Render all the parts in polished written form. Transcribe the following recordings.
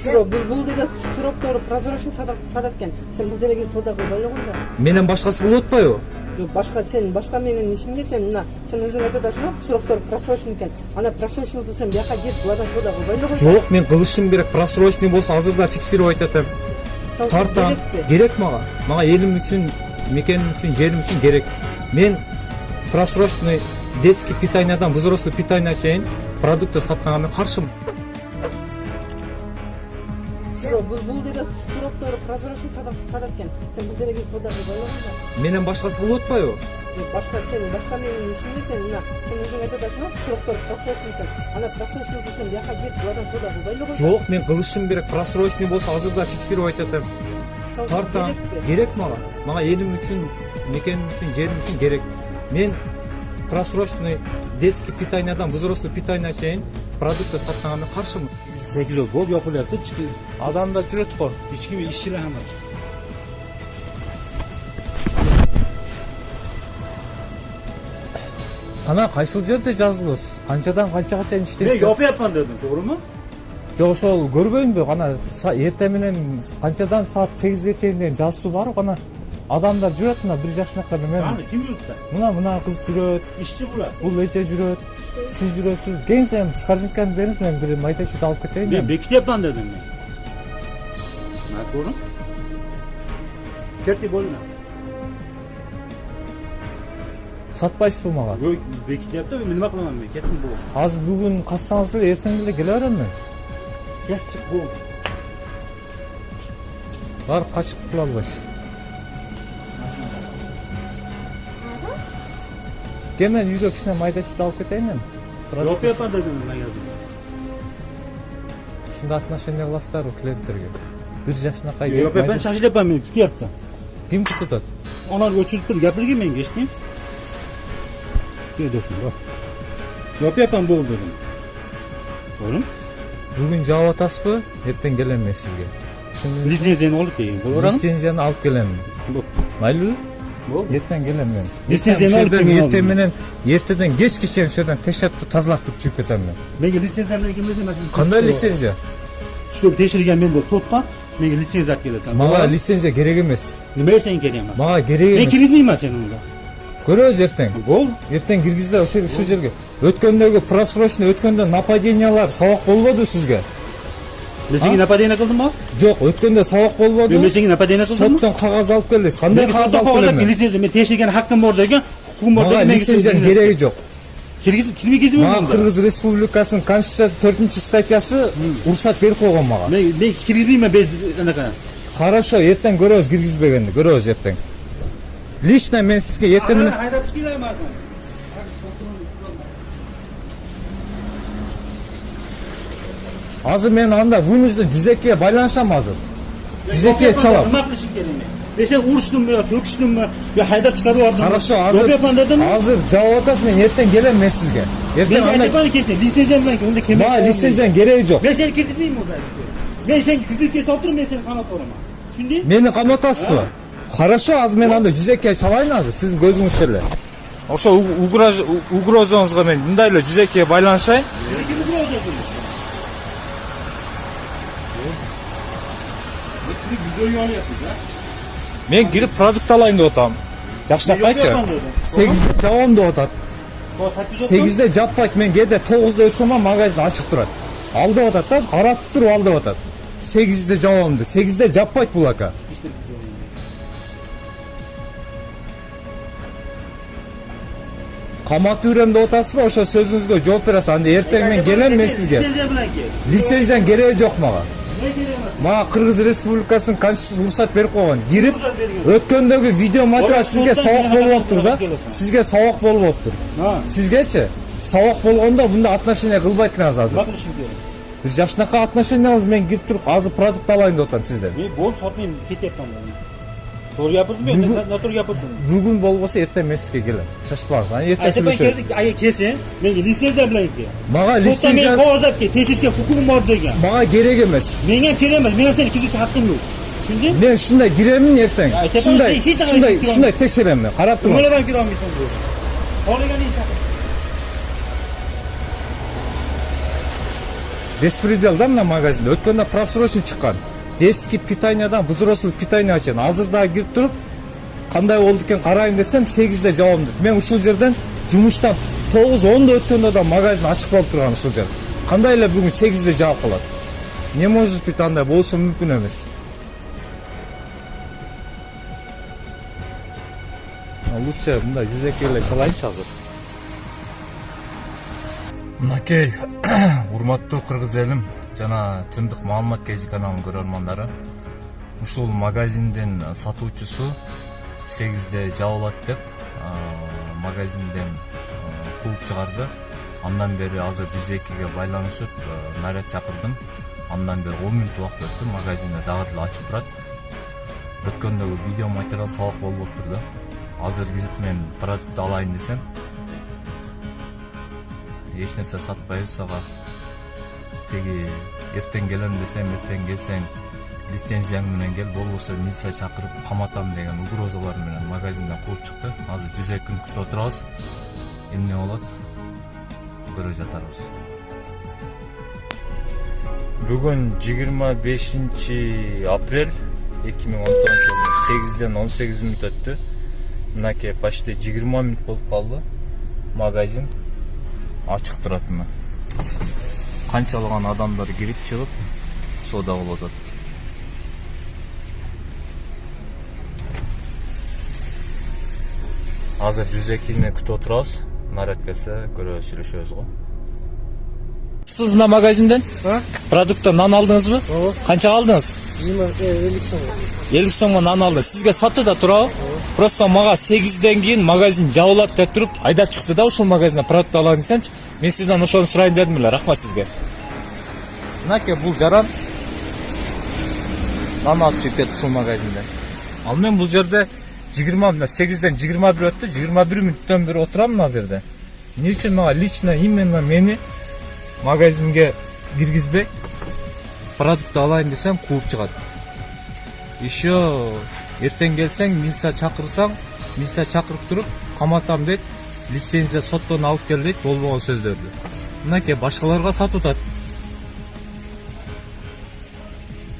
Бул деге сроктор прозрачный сатат экен. Сен бул жерге соода кылбай эле кой да. Менен башкасы болуп атпайбы? Жок, башка менин ишимде сен мына сен өзүң айтып атасың, сроктор просрочный экен. Ана просрочныйды сен бияка келип буладан соода кылбай эле кой. Жок, мен кылышым керек. Просрочный болсо азырда фиксировать этем. Тартам. Керек мага. Мага элим үчүн, мекеним үчүн, жерим үчүн керек. Мен просрочный детский питаниядан взрослый питания чейин продукты сатканга мен каршымын. Бул деге сроктор прозрачный сатат экен. Сен бул жерге соода кылбай эле кой да. Менен башкасы болуп атпайбы? Башка менин ишимде сен мына сен өзүң айтып атасың, сроктор просрочный экен. Ана просрочныйды сен бияка келип буладан соода кылбай эле кой. Жок, мен кылышым керек. Просрочный болсо азырда фиксировать этем. Тартам. Керек мага. Мага элим үчүн, мекеним үчүн, жерим үчүн керек. Мен просрочный детский питаниядан взрослый питания чейин продукты сатканга мен каршымын. 8 жыл болуп yapılyaptı. Adamlar жүрөт го. Эч ким иш эле эмес. Ана кайсыл жерде жазылабыз? Канчадан канчага чейин иштейсиз? Мен yapıyapman dedim, doğru mu? Жок, ошол көрбөйүнбү? Кана эртең менен канчадан саат 8ге чейин деген жазуу бар. Кана адамдар жүрөт мына 1 жашынакка мен. Аны ким жүрөт? Мына кыз жүрөт. İşçi булар. Бул эже жүрөт. Сиз жүрөсүз. Келсем скажинканы бериңиз, мен бир майда чүйдү алып кетейин. Ben bekit yapman dedim ben. Ne doğru? Ketti bolna. Сатпайсызбы мага? Yok bekit yaptı ben nima qilaman men? Kettim bu. Азыр бүгүн кассаңыз деле эртең деле келе берем мен. Ket çık bu. Барып качып кыла албайсыз. Кел мен үйгө кичине майда чүйдү алып кетейин мен. Yapıyapman dedim ben yazdım. Ушундай отношение кыласыздарбы клиенттерге? 1 жашынакай Yok ben şaşıl yapam men. Kim yaptı? Ким кутутат? Onlar göçürüp dur. Gapirge men geçtim. Diyorsun bak. Yapıyapan bu dedim. Doğru mu? Бүгүн жаап атасызбы? Эртең келем мен сизге. Лицензияны алып келген. Бұл оранын? Лицензияны алып келем. Майлуу? Бол. Эртең келем мен. Лицензияны алып келген. Эртең менен эртеден кечке чейин ошодон тешатты тазалап туруп жүрүп кетем мен. Менге лицензияны келмесе мен. Кандай лицензия? Что тешилген мен бұл соттан менге лицензия келесен. Мага лицензия керек эмес. Неме сен келем? Мага керек Мен эмес. киргизмеймін сен онда. Көрөбүз эртең. Бол. Эртең киргизбей ушул жерге. Өткөндөгү просрочный өткөндө нападениялар сабак болбоду сизге? Мен сенге нападение кылдым ба? Жок, өткөндө сабак болбоду. Мен сенге нападение кылдым ба? Соттон кагаз алып келдиз. Кандай кагаз алып келем? Лицензия мен тешилген хакым бар деген, хукум бар Мага деген. лицензиянын кереги жок. Киргизмеймін Мага онда. Кыргыз Республикасынын Конституция 4-статьясы уруксат берип койгон мага. Мен киргизмеймін без анакана. Хорошо, эртең көрөбүз киргизбегенди, көрөбүз эртең. Лично мен сизге эртең менен Хайдап чыгыйм азыр. азыр мен анда вынужден 102-ге байланышам азыр. 102-ге чалам. Nima qilishing kerak men? Ben sen urishdimmi yo so'kishdimmi yo haydab chiqarib yubordimmi? Хорошо, Yapman dedim. азыр жаап атасыз, мен эртең келем мен сизге. Men Эртең андай aytibani kelsin, litsenziya bilan unda kim? мага лицензиянын кереги жок. Men seni kirgizmayman unda. Men sen tuzukka solib turib men seni qamab qo'yaman. Tushunding? Мени камап атасызбы? Хорошо, азыр мен анда 102-ге чалайын азыр, сиздин көзүңүзчө эле. Ошо угрозаңызга мен мындай эле 102-ге байланышайын. Seni kim uğraşıyorsun? Bu videoyu yapıyoruz ha. Мен кирип продукт алайын деп атам. Жакшынакайчы. 8 жабам деп атат. 8-де жаппайт, мен кээде 9-да өтсөм магазин ачык турат. Ал деп атат да, каратып туруп ал деп атат. 8-де жабам деп. 8-де жаппайт бул ака. Каматып жүрөм деп атасызбы? Ошо сөзүңүзгө жооп бересиз. Анда эртең мен келем мен сизге. Litsenziya bilan kel. Лицензиянын кереги жок мага. Ne gereği Мага Кыргыз Республикасынын Конституциясы уруксат берип койгон. Кирип өткөндөгү видео материал сизге сабак болуп атыптыр да. Сизге сабак болуп атыптыр. Ha. Сизгечи сабак болгондо мында отношение кылбайт экенсиз азыр. Bakın şimdi. Бир жашынакай отношениябыз, мен кирип туруп азыр продукт алайын деп атам сизден. Ne bol satmayayım ketyapman ben. Doğru yapıldım ya, natür yapıldım. Бүгүн болбосо эртең мен сизге келем. Шашпаңыз. Аны эртең Aytepen сүйлөшөбүз. kezdik ayı kesin. Men lisenziya bilan kel. Мага So'tda men лицензия qog'ozlab kel, tekshirishga huquqim bor degan. мага керек эмес. Menga ham kerak emas, men ham seni kirgizishga haqqim yo'q. Tushunding? Мен ушундай киремин эртең. Ушундай текшерем мен. Карап турам. Nimalar ham kira olmaysan bu. Xohlaganingni chaqir. беспредел да мына магазинде. Өткөндө просрочен чыккан. Детский питаниядан взрослый питание ачкан. Азыр дагы кирип туруп, кандай болду экен карайын десем 8-де жабам деп. Мен ушул жерден жумуштан 9-10да өткөндө да магазин ачык болуп турган ушул жер. Кандай эле бүгүн 8-де жабып калат? Не может быть андай болушу мүмкүн эмес. Лучше мындай 102 эле чалайынчы азыр. Мынакей, урматтуу кыргыз элим жана чындык маалымат KG каналынын көрөрмандары. Ушул магазиндин сатуучусу 8-де жабылат деп магазинден кууп чыгарды. Андан бери азыр 102ге байланышып наряд чакырдым. Андан бери 10 мүнөт убакыт өттү, магазинде дагы эле ачык турат. Өткөндөгү видео материал сабак болуп турду. Азыр кирип мен продукт алайын десем, эч нерсе сатпайбыз ага. Теги эртең келем десем, эртең келсең лицензияң менен кел, болбосо милиция чакырып каматам деген угрозалар менен магазинден кууп чыкты. Азыр 102 күн күтүп отурабыз. Эмне болот? Көрө жатарбыз. Бүгүн 25 апрель 2019 жылы 8-ден 18 мүнөт өттү. Мынакей почти 20 мүнөт болуп калды. Магазин ачык турат мына. Канчалаган адамдар кирип чыгып соода кылып атат. Азыр 102-ни күтүп отурабыз. Наряд келсе көрө сүйлөшөбүз го. Сиз мына магазинден продукттан нан алдыңызбы? Канчага алдыңыз? 50 сом. 50 сомго нан алды. Сизге сатты да турабы? Просто мага 8-ден кийин магазин жабылат деп туруп айдап чыкты да ушул магазинден продукт алайын десемчи. Мен сизден ошону сурайын дедим эле. Рахмат сизге. Мынакей бул жаран нан алып чыгып кетти ушул магазинден. Ал мен бул жерде 8-ден 21 өттү, 21 мүнөттөн бери отурам мына жерде. Эмне үчүн мага лично именно мени магазинге киргизбей продукт алайын десем кууп чыгат. Еще эртең келсең милиция чакырсаң, милиция чакырып туруп каматам дейт, лицензия соттон алып кел дейт, болбогон сөздөрдү. Мынакей башкаларга сатып атат.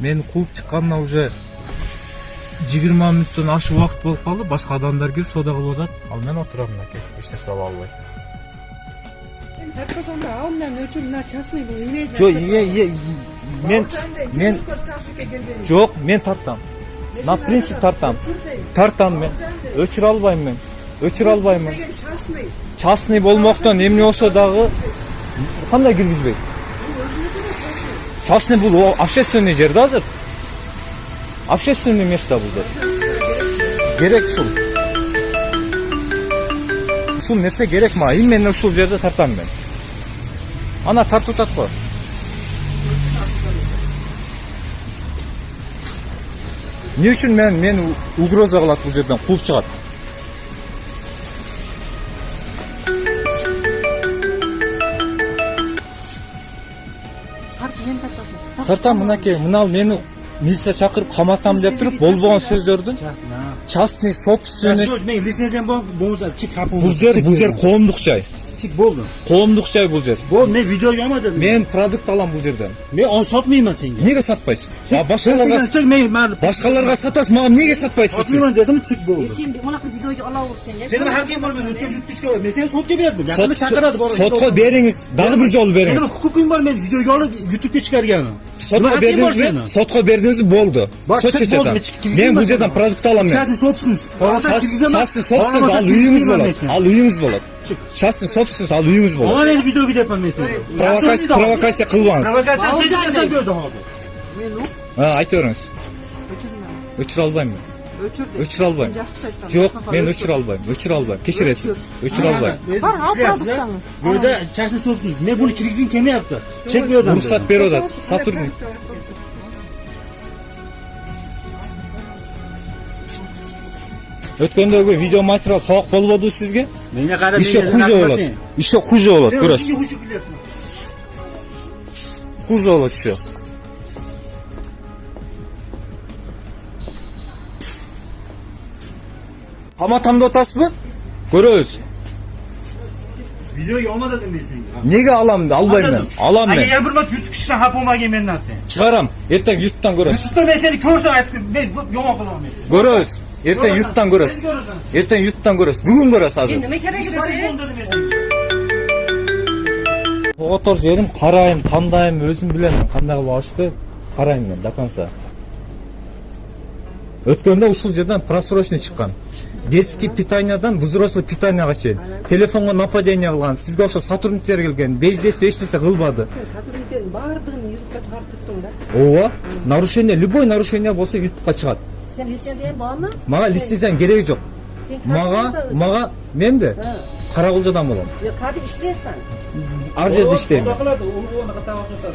Мен кууп чыкканына уже 20 мүнөттөн ашык убакыт болуп калды. Башка адамдар кирип соода кылып атат. Ал мен отурам мынакей, эч нерсе ала албай. Hakikaten almayan ölçümler çarpsın bu imeyecek. Жок, мен тартам. На принцип тартам. Тартам мен. Өчүрө албайм мен. Өчүрө албайм мен. Частный болмоктон эмне болсо дагы кандай киргизбейт? Частный бул общественный жер да азыр. Общественный место бул жер. Керек ушул. Ушул нерсе керек мага. Именно ушул жерде тартам мен. Ана тартып атат го. Не үчүн мен угроза кылат бул жерден кууп чыгат? Тартам мынакей, мынал мени милиция чакырып каматам деп туруп болбогон сөздөрдү. Частный собственность. Бул жер коомдук жай. Болду. Коомдук жай бул жер. Бул мен видео жамадым. Мен продукт алам бул жерден. Мен он сатмаймын сенге. Неге сатпайсың? Башкаларга сатасың, мага неге сатпайсың? Сатмаймын дедим, чык болду. Сен мунака видеону ала алсаң. Сенин хаким бар, мен өткөн мен сени сотко бердим. Жакында чакырады бар. Сотко бериңиз, дагы бир жолу бериңиз. Менин хукукум бар, мен видеого алып YouTube'га чыгарганым. Сотко бердиңизби? Сотко бердиңизби болду. Сот чечет. Мен бул жерден продукт алам мен. Частный собственность. Частный собственность ал үйүңүз болот. Ал үйүңүз болот. Частный собственность ал үйүңүз болот. Ана мен видеого депмин мен сени. Провокация кылбаңыз. Провокация сен көрдүң азыр. Айта бериңиз. Өчүрө албайм мен. Өчүрө албайм. Жок, мен өчүрө албайм. Өчүрө албайм. Кечиресиз. Өчүрө албайм. Бар, ал продукттаны. Burada частный собственность. Мен буну киргизгим келмейапты. Чек бердим. Уруксат берип атат. Сатурн. Өткөндөгү видео материал сабак болбоду сизге? Мене кара Еще хуже болот. Еще хуже болот, көрөсүз. Хуже болот еще. Каматамда атасызбы? Көрөбүз. Videoyu olmadı dedim ben seni. Nega alam, albayım ben. Alam ben. Eğer bir bak YouTube kişiden hap olmayan ben nasıl? Çıgaram. Erten YouTube'dan görürüz. YouTube'da ben seni görsem artık ben yomak olamam. Görürüz. Erten YouTube'dan görürüz. Erten YouTube'dan görürüz. Bugün görürüz hazır. Nima keragi bor? Otur yerim, karayım, kandayım, özüm bilemem. Kanday kılıp açtı, karayım ben, dakansa. Ötkönde ушул жерден просрочный чыккан. Детский питаниядан взрослый питанияга чейин. Телефонго нападение кылган, сизге окшош сотрудниктер келген, бездесе эч нерсе кылбады. Sen sotrudniklerin bardığını YouTube'ga çıkarıp tuttun da. Ооба, нарушение, любой нарушение болсо YouTube'га чыгат. Sen lisenziyan bormi? Мага лицензияның кереги жок. Мага мен да Карагулжадан болом. Yok, hadi işleysen. Ар жерде иштейм.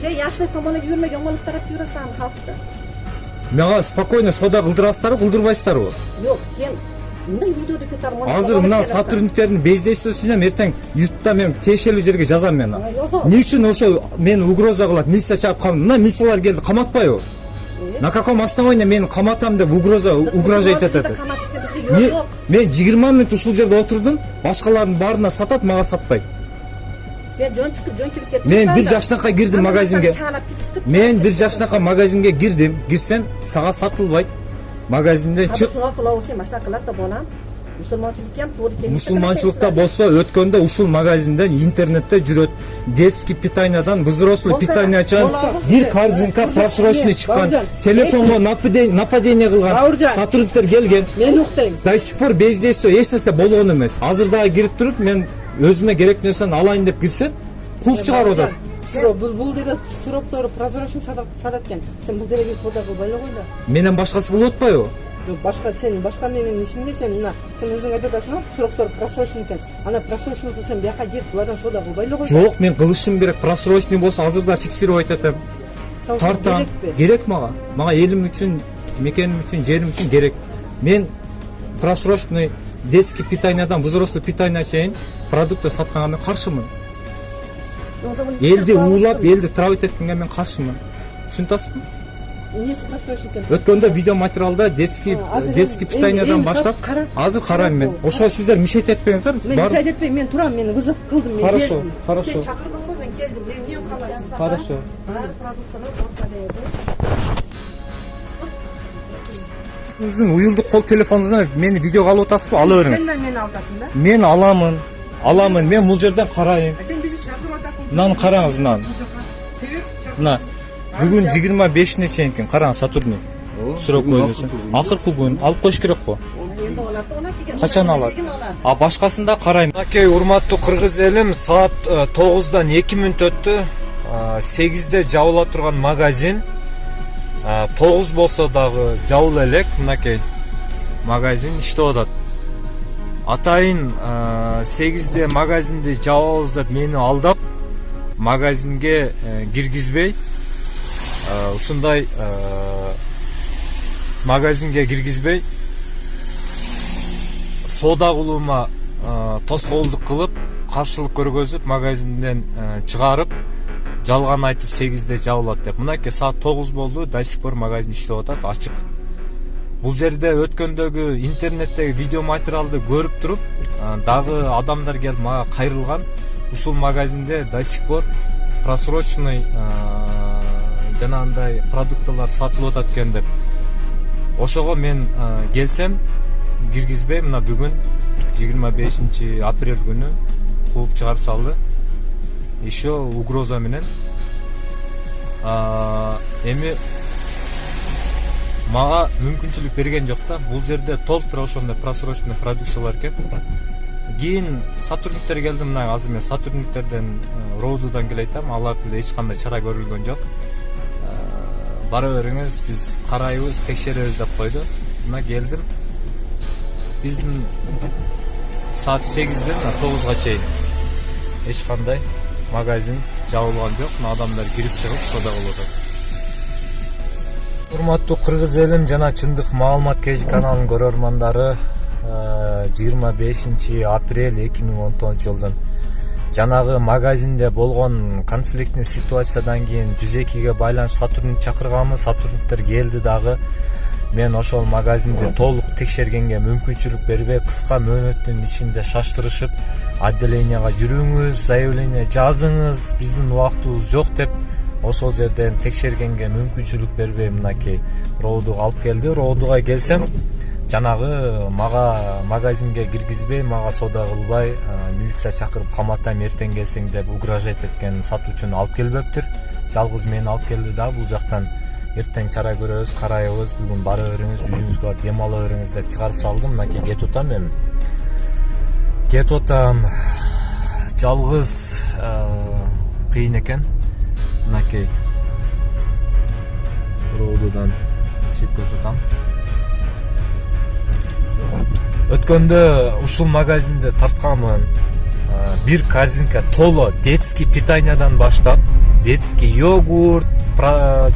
Sen yaşlı tomonuna yürüme, yomonluk taraf yürüsen halkta. Мага спокойно сода кылдырасыздарбы, кылдырбайсыздарбы? Yok, sen мындай видеоду көтөрүп Азыр мына сотрудниктердин бездействиси үчүн ертең YouTube'да мен тиешелүү жерге жазам мен. Эмне үчүн ошо мени угроза кылат, милиция чакырып калды. Мына милициялар келди, каматпайбы? На каком основании мени каматам деп угрожать этет? Мен 20 мүнөт ушул жерде отурдум, башкалардын баарына сатат, мага сатпайт. Sen жон чыгып кетип. Мен 1 жашынакай кирдим магазинге. Мен 1 жашынакай магазинге кирдим, кирсем сага сатылбайт. Магазинден чык. Мусулманчылыкта болсо өткөндө ушул магазинден интернетте жүрөт. Детский питаниядан взрослый питания чыган, бир корзинка просрочный чыккан. Телефонго нападение кылган сотрудниктер келген. Мен уктайм. До сих пор бездействие эч нерсе болгон эмес. Азыр дагы кирип туруп мен өзүмө керек нерсени алайын деп кирсем, кууп чыгарып атат. Бул деде суроктору прозрачный сатат экен. Сен бул дереге сода кылбай эле кой да. Менен башкасы кылып атпайбы? Башка сен башка менин ишимде сен мына сен өзүң айтып атасың, суроктор просрочный экен. Ана просрочныйды сен бияка келип буладан сода кылбай эле кой. Жок, мен кылышым керек. Просрочный болсо азырда фиксировать этем. Тартам. Керек мага. Мага элим үчүн, мекеним үчүн, жерим үчүн керек. Мен просрочный детский питаниядан взрослый питания чейин продукты сатканга мен каршымын. Элди уулап, элди травить эткенге мен каршымын. Түшүнүп атасызбы? Эмнеси просрочный экен? Өткөндө видео материалда детский питаниядан баштап, азыр карайм мен. Ошо сиздер мишет этпеңиздер. Мен мишет этпейм, мен турам, мен вызов кылдым, мен Хорошо, келдим. хорошо. Сен чакырдың го, мен келдим. Мен эмне кыласың? Хорошо. Сиздин уюлдук кол телефонуңуздан мени видеого алып атасызбы? Ала бериңиз. Сен мени алтасың да? Мен аламын. Мен бул жерден карайм. Сен бизди чакырып атасың. Мынаны караңыз, мынаны. Себеп? Мына бүгүн 25-не чейин экен, караңыз, сотрудник. Сурок көйдөсү. Акыркы күн алып коюш керек го. Енді оларды она келген. Качан алат? А башкасында карайм. Акей, урматтуу кыргыз элим, саат 9-дан 2 мүнөт өттү. 8-де жабыла турган магазин 9 болсо дагы жабыла элек. Мынакей магазин иштеп атат. Атайын 8-де магазинди жабабыз деп мени алдап, магазинге киргизбей, ушундай магазинге киргизбей, соода кылуума тоскоолдук кылып, каршылык көргөзүп, магазинден чыгарып, жалган айтып 8-де жабылат деп. Мынакей саат 9 болду, до сих пор магазин иштеп атат, ачык. Бул жерде өткөндөгү интернеттеги видео материалды көрүп туруп, дагы адамдар келип мага кайрылган. Ушул магазинде до сих пор просрочный жанагындай продуктылар сатылып атат экен деп. Ошого мен келсем киргизбей, мына бүгүн 25 апрель күнү кууп чыгарып салды. Еще угроза менен. Эми мага мүмкүнчүлүк берген жок да. Бул жерде толтура ошондой просрочный продукциялар экен. Кийин сотрудниктер келди, мына азыр мен сотрудниктерден роудудан келе айтам, алардын эч кандай чара көрүлгөн жок. Бара бериңиз, биз карайбыз, текшеребиз деп койду. Мына келдим. Биздин саат 8-ден 9-га чейин эч кандай магазин жабылган жок. Мына адамдар кирип чыгып соода кылып атат. Урматтуу кыргыз элим жана Чындык маалымат KG каналынын көрөрмандары, 25 апрель 2019 жылдын жанагы магазинде болгон конфликтный ситуациядан кийин 102ге байланыш сотрудник чакырганмын. Сотрудниктер келди дагы. Мен ошол магазинди толук текшергенге мүмкүнчүлүк бербей, кыска мөөнөттүн ичинде шаштырышып, отделенияга жүрүңүз, заявление жазыңыз, биздин убактыбыз жок деп ошол жерден текшергенге мүмкүнчүлүк бербей, мынакей роодуга алып келди. Роодуга келсем, жанагы мага магазинге киргизбей, мага соода кылбай, милиция чакырып каматам эртең келсең деп угрожать эткен сатуучуну алып келбептир. Жалгыз мени алып келди да, бул жактан эртең чара көрөбүз, карайбыз, бүгүн бара бериңиз, үйүңүзгө дем ала бериңиз деп чыгарып салдым. Мынакей кетип атам эми. Кетип атам. Жалгыз кыйын экен. Мынакей роодудан чыгып кетип атам. Өткөндө ушул магазинде тартканмын. Бир корзинка толо детский питаниядан баштап, детский йогурт,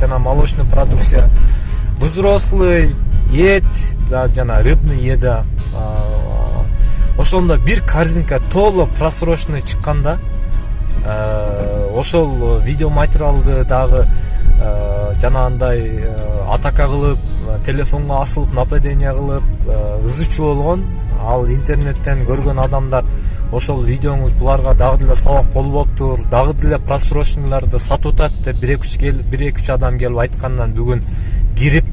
жана молочный продукция, взрослый ет, жана рыбный еда. Ошондо бир корзинка толо просроченный чыкканда, ошол видео материалды дагы жанагындай атака кылып, телефонго асылып, нападение кылып, ызычуу болгон. Ал интернеттен көргөн адамдар ошол видеоңуз буларга дагы деле сабак болбоптур, дагы деле просроченныйларды сатып атат деп 1-2 адам келип айткандан бүгүн кирип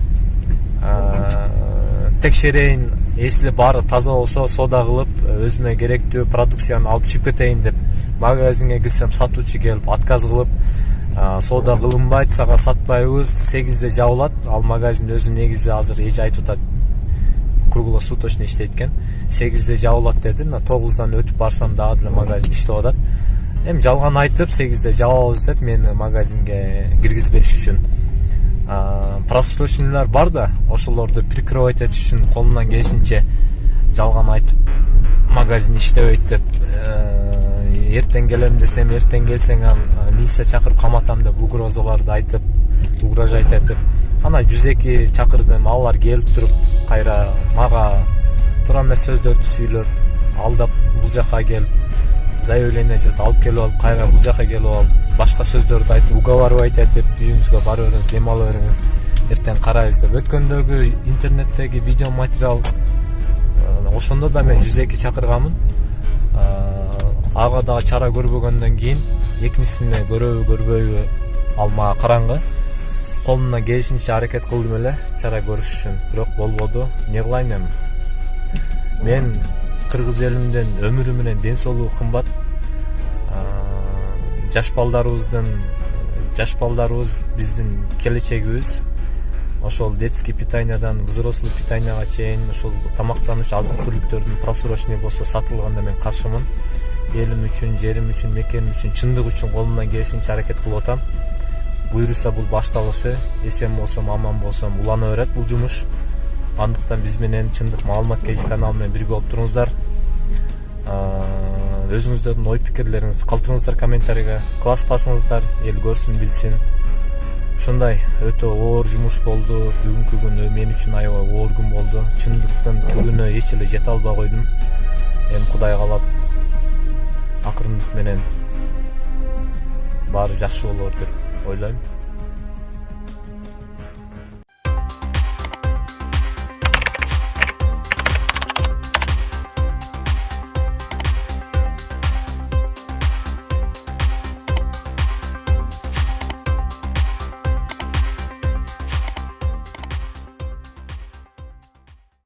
текшерейин, эсли баары таза болсо соода кылып, өзүмө керектүү продукцияны алып чыгып кетейин деп магазинге кирсем, сатуучу келип отказ кылып, соода кылынбайт, сага сатпайбыз, 8-де жабылат. Ал магазин өзү негизи азыр эже айтып атат, круглосуточно иштейт экен. 8-де жабылат деди. 9-дан өтүп барсам дагы деле магазин иштеп атат. Эми жалган айтып 8-де жабабыз деп мени магазинге киргизбеш үчүн просроченныйлар бар да, ошолорду прикрывать этиш үчүн колунан келишинче жалган айтып магазин иштебейт деп, эртең келем десем, эртең келсең милиция чакырып каматам деп угрозаларды айтып, угрожать этип, ана 102 чакырдым. Алар келип туруп кайра мага туура эмес сөздөрдү сүйлөп, алдап бул жака келип, заявление жазып алып келип алып, кайра бул жака келип алып, башка сөздөрдү айтып, уговаривать этип, үйүңүзгө бара бериңиз, дем ала бериңиз, эртең карайбыз деп. Өткөндөгү интернеттеги видео материал, ошондо да мен 102 чакырганмын. Ага дагы чара көрбөгөндөн кийин экинчисине көрөбү көрбөйбү ал мага караңгы. Колумдан келишинче аракет кылдым эле чара көрүш үчүн, бирок болбоду. Не кылайын эми? Мен кыргыз элимден өмүрү менен ден соолугу кымбат. Жаш балдарыбыз биздин келечегибиз. Ошол детский питаниядан взрослый питанияга чейин ошол тамактануш азык-түлүктөрдүн просроченный болсо сатылганда мен каршымын. Элим үчүн, жерим үчүн, мекеним үчүн, чындык үчүн колумдан келишинче аракет кылып атам. Буйруса бул башталышы, эсен болсом, аман болсом улана берет бул жумуш. Андыктан биз менен Чындык Маалымат KG каналы менен бирге болуп туруңуздар. Өзүңүздөрдүн ой пикирлериңизди калтырыңыздар комментарийге, класс басыңыздар, эл көрсүн, билсин. Ушундай өтө оор жумуш болду. Бүгүнкү күнү мен үчүн аябай оор күн болду. Чындыктын түбүнө эч эле жете албай койдум. Эми Кудай каалап акырындык менен баары жакшы болор деп ойлойм.